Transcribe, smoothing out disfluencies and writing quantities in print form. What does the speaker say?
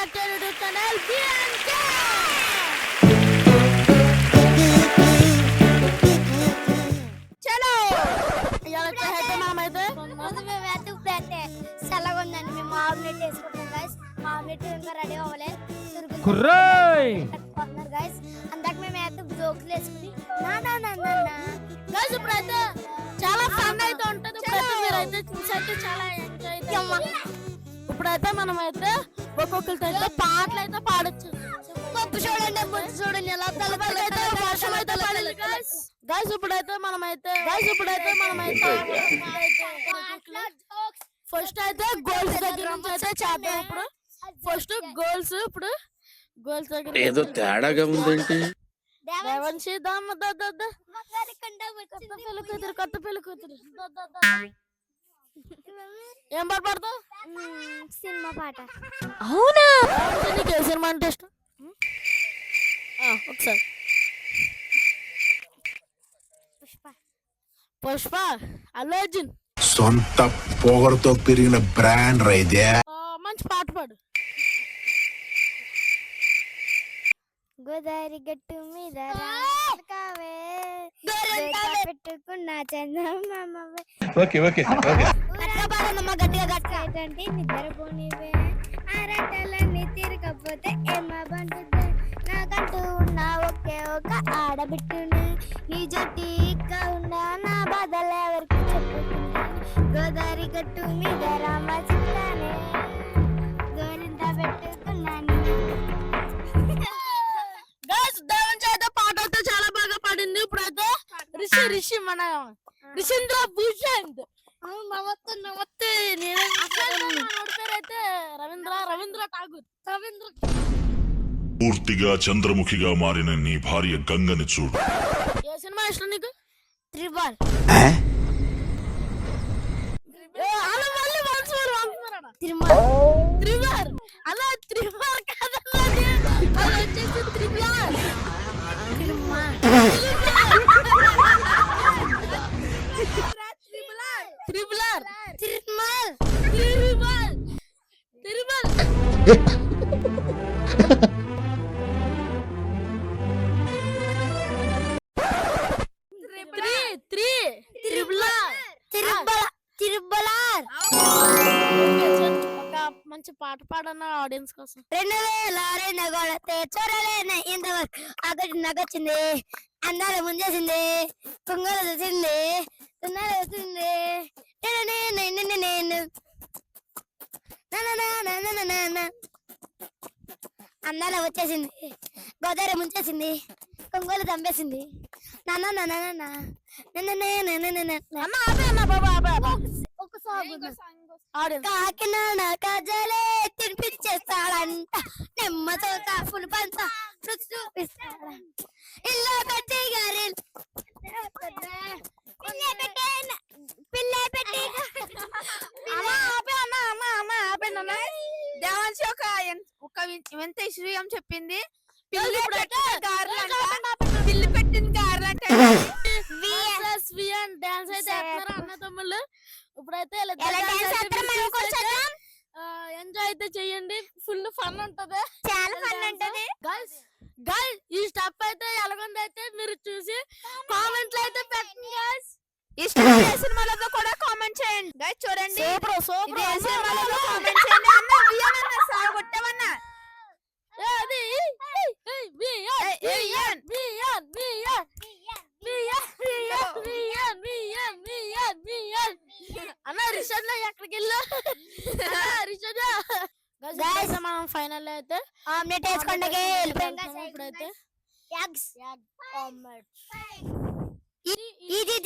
back to the channel BNK. చలో ఇవాళ అయితే మనమైతే మేమైతే ఇప్పుడైతే చల్లగా ఉందండి. మేము ఆమ్లెట్ వేసుకుంటాం గైస్. మా ఆమ్లెట్ ఇంకా రెడీ అవ్వలేదు. గైస్ అందాక మేమైతే జోక్స్ వేసుకుని గైస్ ఇప్పుడైతే చాలా ఫన్ అయితే ఉంటుంది. మీరైతే చూసైతే చాలా ఎంజాయ్ ఇప్పుడైతే మనమైతే ఒక్కొక్కరితో అయితే పాటలు అయితే పాడొచ్చు. చూడండి ఎలా తలపైతే వర్షం అయితే పడింది గైస్. ఇప్పుడైతే మనమైతే ఫస్ట్ అయితే గోల్స్ దగ్గర నుంచి అయితే చేద్దాం. ఇప్పుడు ఫస్ట్ గోల్స్ దగ్గర ఏదో తేడాగా ఉందేంటి? దేవంశి దమ్మ కొత్త పెళ్లి కూతురు ఏం పాట పాడతావు? సినిమా పాట. అవునా? నీకు ఏ సినిమా అంటే ఇష్టం? ఒకసారి పుష్ప అల్లు అర్జున్ సొంత పొగరుతో పెరిగిన బ్రాండ్ రైతే మంచి పాట పాడు. గోదావరి గట్టు మీద పెట్టుకున్న చందమామ గట్టిగా నిద్రపోనివే ఆరాటాలన్నీ తిరగకపోతే ఏమా బంటుంది. నాకంటూ ఉన్న ఒకే ఒక ఆడబిట్టును నీ జొట్టి ఇంకా ఉన్నా నా బాధలు ఎవరికి చెప్పుకున్నా. గోదావరి గట్టు మీద రామ చిత్తానే గోరింత పెట్టుకున్నాను. పాట అయితే చాలా బాగా పాడింది. ఇప్పుడైతే రిషి మన రిషేంద్ర భూషణ్ నమస్తే పేరైతే రవీంద్ర ఠాగూర్. పూర్తిగా చంద్రముఖిగా మారిన నీ భార్య గంగని చూడు. ఏ సినిమా ఇష్టం నీకు? త్రిబల్ అలా త్రిబల్ కాదన్నది, అది వచ్చేసి త్రిబుల్. మంచి పాట పాడన్న ఆడియన్స్ కోసం. 2002 చూడలేని ఇంతవరకు అక్కడి నగొచ్చింది. అందాలు ముంచేసింది, తుంగలు చూసింది, తున్నలు వచ్చింది. నేను అందాల వచ్చేసింది, గోదావరి ముంచేసింది, కొంగోలు చంపేసింది. కాకినాడ కజలే తినిపించేస్తాడంట, నిమ్మతో కాపులు పంచ రుచి చూపిస్తాడంట. ఇల్లు పెట్టి గారి దేవాంశి ఒక ఎంత విషయం చెప్పింది. పిల్లి పెట్టింది గారెలు అంటే డాన్స్ అయితే అన్న తమ్ముళ్ళు. ఇప్పుడైతే ఎంజాయ్ అయితే చెయ్యండి. ఫుల్ ఫన్ ఉంటది, చాలా ఫన్ ఉంటది. గైస్ ఈ స్టెప్ అయితే ఎలాగుంది అయితే మీరు చూసి కామెంట్లు అయితే పెట్టండి గైస్. ఇష్టం సినిమాలో కూడా కామెంట్ చేయండి గైస్. చూడండి సినిమాలో కామెంట్ చేయండి. అన్న సాగొట్టవన్నా అన్న రిషద్ ఎక్కడికి వెళ్ళు రిషద్. మనం ఫైనల్ అయితే ఆమ్లెట్ వేసుకోండి. ఇప్పుడైతే ఇది